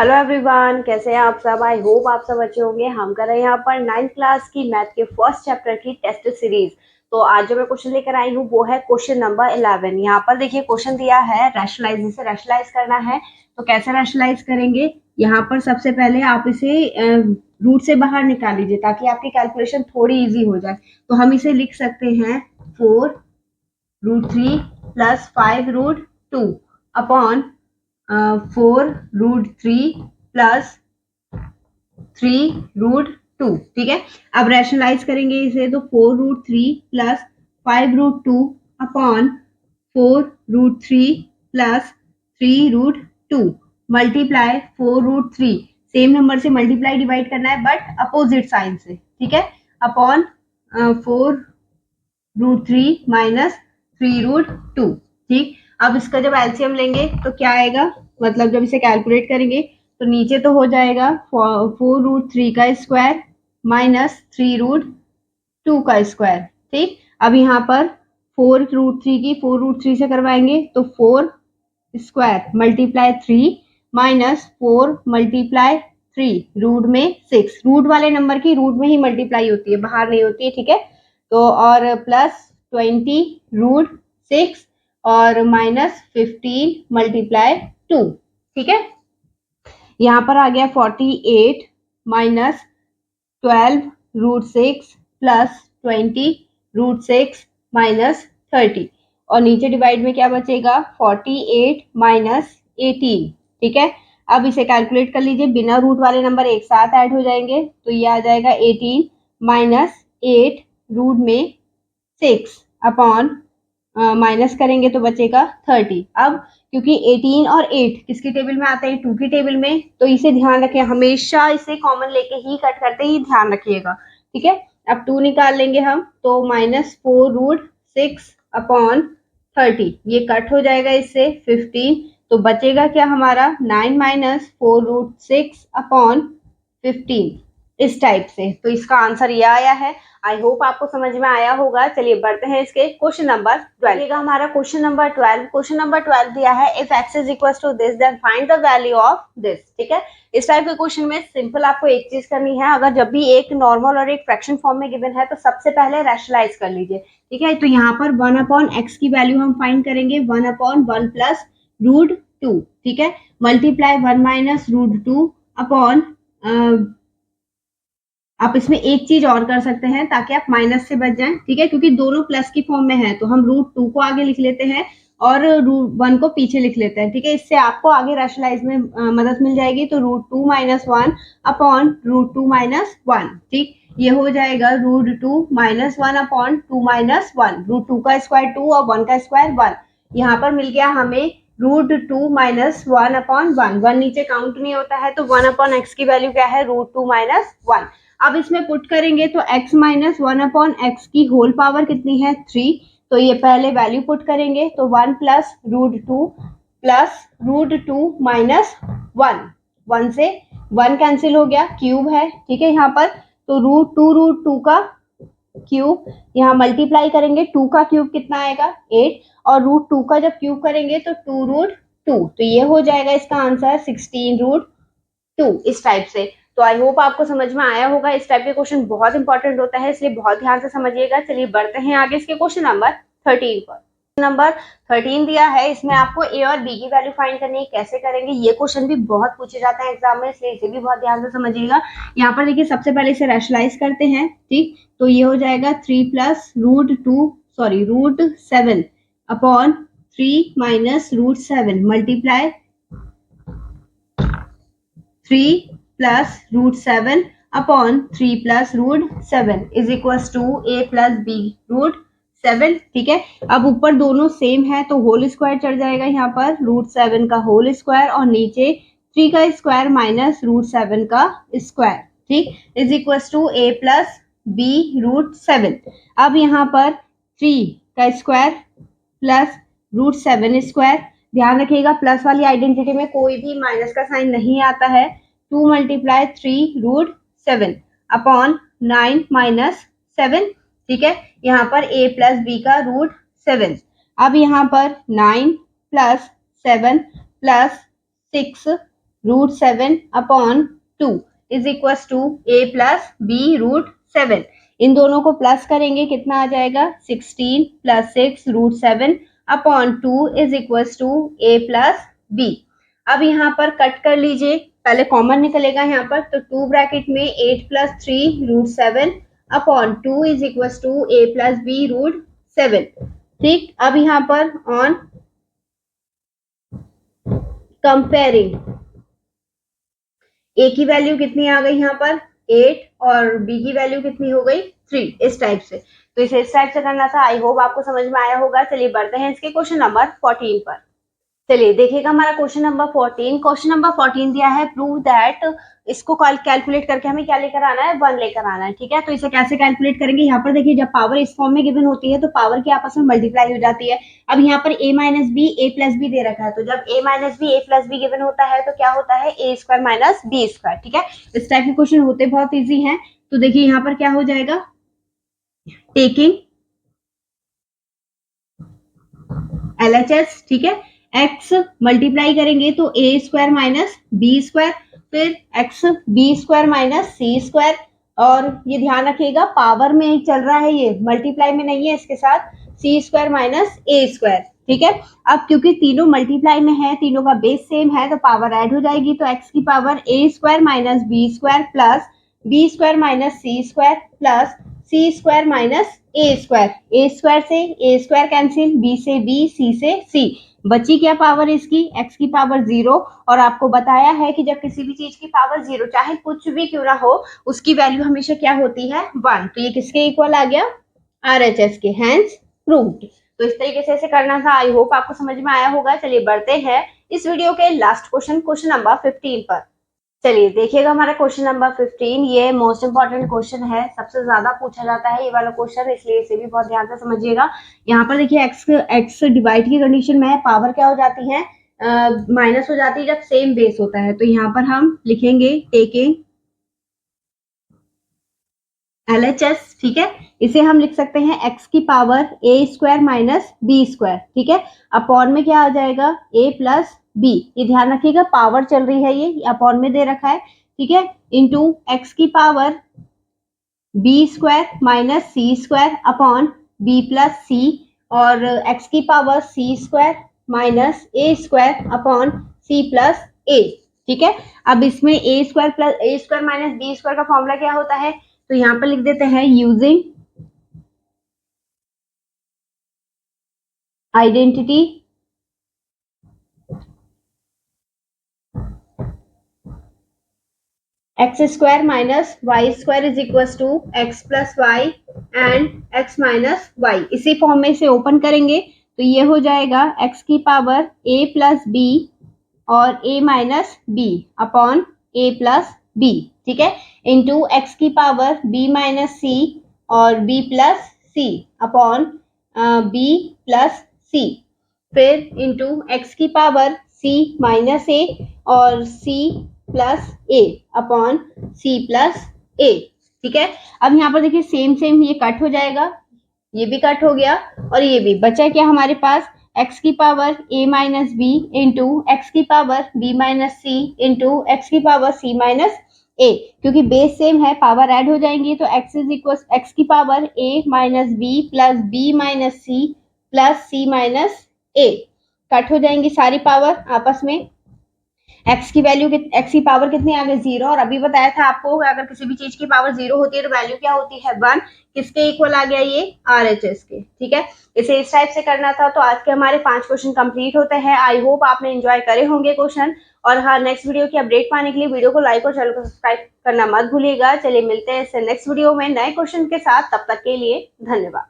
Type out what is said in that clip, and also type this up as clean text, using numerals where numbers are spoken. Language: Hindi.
हेलो एवरीवन, कैसे हैं आप सब। आई होप आप सब अच्छे होंगे। हम कर रहे हैं यहाँ पर 9th क्लास की मैथ के फर्स्ट चैप्टर की टेस्ट सीरीज। तो आज जो मैं क्वेश्चन लेकर आई हूँ वो है क्वेश्चन नंबर 11। यहाँ पर देखिए क्वेश्चन दिया है रैशनलाइज, इसे रैशनलाइज करना है। तो कैसे रैशनलाइज करेंगे, यहाँ पर सबसे पहले आप इसे रूट से बाहर निकाल लीजिए ताकि आपकी कैलकुलेशन थोड़ी इजी हो जाए। तो हम इसे लिख सकते हैं 4√3 प्लस 5√2 अपॉन 4√3 प्लस 3√2। ठीक है, अब रैशनलाइज करेंगे इसे तो 4√3 plus 5√2 upon 4√3 plus 3√2 multiply 4√3। Same number से मल्टीप्लाई डिवाइड करना है बट अपोजिट साइन से। ठीक है, अपॉन 4√3 माइनस 3√2। ठीक, अब इसका जब एलसीएम लेंगे तो क्या आएगा, मतलब जब इसे कैलकुलेट करेंगे तो नीचे तो हो जाएगा 4√3 का स्क्वायर माइनस 3√2 का स्क्वायर। ठीक, अब यहाँ पर 4√3 की 4√3 से करवाएंगे तो 4 square multiply 3 minus 4 multiply 3 root में 6। रूट वाले नंबर की रूट में ही मल्टीप्लाई होती है, बाहर नहीं होती है। ठीक है, तो और प्लस 20√6 और माइनस 15 मल्टीप्लाई 2। ठीक है, यहाँ पर आ गया 48 माइनस 12√6 प्लस 20√6 माइनस 30। और नीचे डिवाइड में क्या बचेगा, 48 माइनस 18। ठीक है, अब इसे कैलकुलेट कर लीजिए, बिना रूट वाले नंबर एक साथ ऐड हो जाएंगे तो ये आ जाएगा 18 माइनस 8 रूट में 6 अपॉन माइनस करेंगे तो बचेगा 30। अब क्योंकि 18 और 8 किसकी टेबल में आते हैं, 2 की टेबल में, तो इसे ध्यान रखें, हमेशा इसे कॉमन लेके ही कट करते ही ध्यान रखिएगा। ठीक है, अब 2 निकाल लेंगे हम तो -4√6 अपॉन 30, ये कट हो जाएगा इससे 15। तो बचेगा क्या हमारा 9 माइनस 4√6 अपॉन 15, इस टाइप से। तो इसका आंसर ये आया है। आई होप आपको समझ में आया होगा। चलिए बढ़ते हैं इसके क्वेश्चन नंबर 12। हमारा क्वेश्चन नंबर 12, क्वेश्चन नंबर 12 दिया है if x is equal to this then find the value of this. ठीक है, इस टाइप के क्वेश्चन में सिंपल आपको एक चीज करनी है, अगर जब भी एक नॉर्मल और एक फ्रैक्शन फॉर्म में गिवन है तो सबसे पहले रैशनलाइज कर लीजिए। ठीक है, तो यहाँ पर 1/x की वैल्यू हम फाइंड करेंगे 1/1 प्लस √2। ठीक है, मल्टीप्लाई 1 माइनस √2 अपॉन, आप इसमें एक चीज और कर सकते हैं ताकि आप माइनस से बच जाएं। ठीक है, क्योंकि दोनों प्लस की फॉर्म में है तो हम √2 को आगे लिख लेते हैं और √1 को पीछे लिख लेते हैं। ठीक है, इससे आपको आगे रैशनलाइज में मदद मिल जाएगी। तो √2 माइनस 1 अपॉन √2 माइनस 1। ठीक, ये हो जाएगा √2 माइनस 1 अपॉन 2 माइनस 1। √2 का स्क्वायर 2 और 1 का स्क्वायर 1। यहाँ पर मिल गया हमें √2 माइनस 1 अपॉन 1। 1 नीचे काउंट नहीं होता है तो 1 अपॉन एक्स की वैल्यू क्या है, √2 माइनस 1। अब इसमें पुट करेंगे तो x माइनस 1 अपॉन एक्स की होल पावर कितनी है, 3। तो ये पहले वैल्यू पुट करेंगे तो 1 प्लस √2 माइनस 1। 1 से 1 कैंसिल हो गया, क्यूब है। ठीक है, यहाँ पर तो √2 का क्यूब, यहाँ मल्टीप्लाई करेंगे 2 का क्यूब कितना आएगा, 8। और √2 का जब क्यूब करेंगे तो 2√2, तो ये हो जाएगा इसका आंसर 16√2, इस टाइप से। तो आई होप आपको समझ में आया होगा। इस टाइप के क्वेश्चन बहुत इंपॉर्टेंट होता है, इसलिए बहुत ध्यान से समझिएगा। चलिए बढ़ते हैं आगे इसके क्वेश्चन नंबर 13 पर। नंबर 13 दिया है, इसमें आपको ए और बी की वैल्यू फाइंड करनी है। कैसे करेंगे, ये क्वेश्चन भी बहुत पूछे जाते हैं एग्जाम में, इसलिए इसे भी बहुत ध्यान से समझिएगा। यहाँ पर देखिए सबसे पहले इसे रैशनलाइज करते हैं। ठीक, तो ये हो जाएगा 3 plus √7 upon 3 minus √7 multiply 3 plus √7 upon 3 plus √7 is equal to a plus B √7। ठीक है, अब ऊपर दोनों सेम है तो होल स्क्वायर चढ़ जाएगा यहाँ पर, √7 का होल स्क्वायर और नीचे 3 का स्क्वायर माइनस √7 का स्क्वायर। ठीक, is equal to a plus B √7। अब यहाँ पर 3 का स्क्वायर प्लस √7 स्क्वायर। ध्यान रखिएगा प्लस वाली आइडेंटिटी में कोई भी माइनस का साइन नहीं आता है। 2 मल्टीप्लाई 3√7 अपॉन 9 माइनस 7। ठीक है, यहाँ पर a प्लस बी का √7। अब यहाँ पर 9 plus 7 plus 6 √7/2 is equal to a plus B √7। इन दोनों को प्लस करेंगे कितना आ जाएगा 16 + 6 √7/2 is equal to a plus B. अब यहाँ पर कट कर लीजिए, पहले कॉमन निकलेगा यहाँ पर, तो 2 ब्रैकेट में 8 + 3 √7/2 is equal to a plus B √7। ठीक, अब यहाँ पर ऑन कंपेयरिंग a की वैल्यू कितनी आ गई यहाँ पर 8 और b की वैल्यू कितनी हो गई 3, इस टाइप से। तो इसे इस टाइप से करना था। आई होप आपको समझ में आया होगा। चलिए बढ़ते हैं इसके क्वेश्चन नंबर 14 पर। चलिए देखिएगा हमारा क्वेश्चन नंबर 14। क्वेश्चन नंबर 14 दिया है प्रूव दैट, इसको कैलकुलेट करके हमें क्या लेकर आना है 1 लेकर आना है। ठीक है, तो इसे कैसे कैलकुलेट करेंगे, यहाँ पर देखिए जब पावर इस फॉर्म में गिवन होती है तो पावर की आपस में मल्टीप्लाई हो जाती है। अब यहाँ पर a minus B A plus B दे रखा है, तो जब a minus B A plus B given होता है तो क्या होता है a square minus B square. ठीक है, इस टाइप के क्वेश्चन होते बहुत ईजी है। तो देखिए यहाँ पर क्या हो जाएगा, टेकिंग LHS, ठीक है, x मल्टीप्लाई करेंगे तो a square minus B square, फिर x B square minus C square, और ये ध्यान रखिएगा पावर में चल रहा है, ये मल्टीप्लाई में नहीं है, इसके साथ सी स्क्वायर माइनस ए स्क्वायर। ठीक है, अब क्योंकि तीनों मल्टीप्लाई में है, तीनों का बेस सेम है, तो पावर ऐड हो जाएगी, तो x की power a square minus B square plus B square minus C square plus C square minus A square. A square से ए स्क्वायर कैंसिल, बी से बी, सी से सी, बची क्या पावर इसकी x की पावर 0। और आपको बताया है कि जब किसी भी चीज की पावर 0 चाहे कुछ भी क्यों ना हो, उसकी वैल्यू हमेशा क्या होती है 1। तो ये किसके इक्वल आ गया RHS के, हैंस प्रूव्ड। तो इस तरीके से इसे करना था। आई होप आपको समझ में आया होगा। चलिए बढ़ते हैं इस वीडियो के लास्ट क्वेश्चन, क्वेश्चन नंबर 15 पर। चलिए देखिएगा हमारा क्वेश्चन नंबर 15, ये मोस्ट इंपॉर्टेंट क्वेश्चन है, सबसे ज्यादा पूछा जाता है ये वाला क्वेश्चन, इसलिए इसे भी बहुत ध्यान से समझिएगा। यहाँ पर देखिए एक्स डिवाइड की कंडीशन में है, पावर क्या हो जाती है माइनस हो जाती है जब सेम बेस होता है। तो यहाँ पर हम लिखेंगे टेकिंग LHS। ठीक है, इसे हम लिख सकते हैं x की power a square minus B square. ठीक है, अपॉन में क्या आ जाएगा a प्लस बी, ये ध्यान रखिएगा पावर चल रही है, ये अपॉन में दे रखा है। ठीक है, इंटू x की power b square minus C square upon b plus C, और x की power c square minus a square upon c plus a। ठीक है, अब इसमें a square plus a square minus b square का फॉर्मूला क्या होता है, तो यहाँ पर लिख देते हैं using identity X square minus Y square is equal to X plus Y and X minus Y. इसी फॉर्म में इसे ओपन करेंगे तो ये हो जाएगा एक्स की पावर a प्लस बी और a minus B upon a plus B. ठीक है, इंटू एक्स की पावर b माइनस सी और b plus C upon b plus C, फिर इंटू एक्स की पावर c माइनस a और c प्लस a अपॉन c प्लस a। ठीक है, अब यहाँ पर देखिए सेम सेम ये कट हो जाएगा, ये भी कट हो गया और ये भी बचा क्या हमारे पास x की power a minus B into X की power b minus C into X की पावर c माइनस a। क्योंकि बेस सेम है पावर ऐड हो जाएंगी, तो x इज इक्वल एक्स की power a minus B plus b minus C plus c minus a, cut हो जाएंगी सारी पावर आपस में। x की वैल्यू x की पावर कितनी आ गई 0, और अभी बताया था आपको अगर किसी भी चीज की पावर 0 होती है तो वैल्यू क्या होती है 1। किसके इक्वल आ गया ये RHS के। ठीक है, इसे इस टाइप से करना था। तो आज के हमारे 5 क्वेश्चन कंप्लीट होते हैं। आई होप आपने एंजॉय करे होंगे क्वेश्चन, और हाँ नेक्स्ट वीडियो की अपडेट पाने के लिए वीडियो को लाइक और चैनल को सब्सक्राइब करना मत भूलिएगा। चलिए मिलते हैं नेक्स्ट वीडियो में नए क्वेश्चन के साथ, तब तक के लिए धन्यवाद।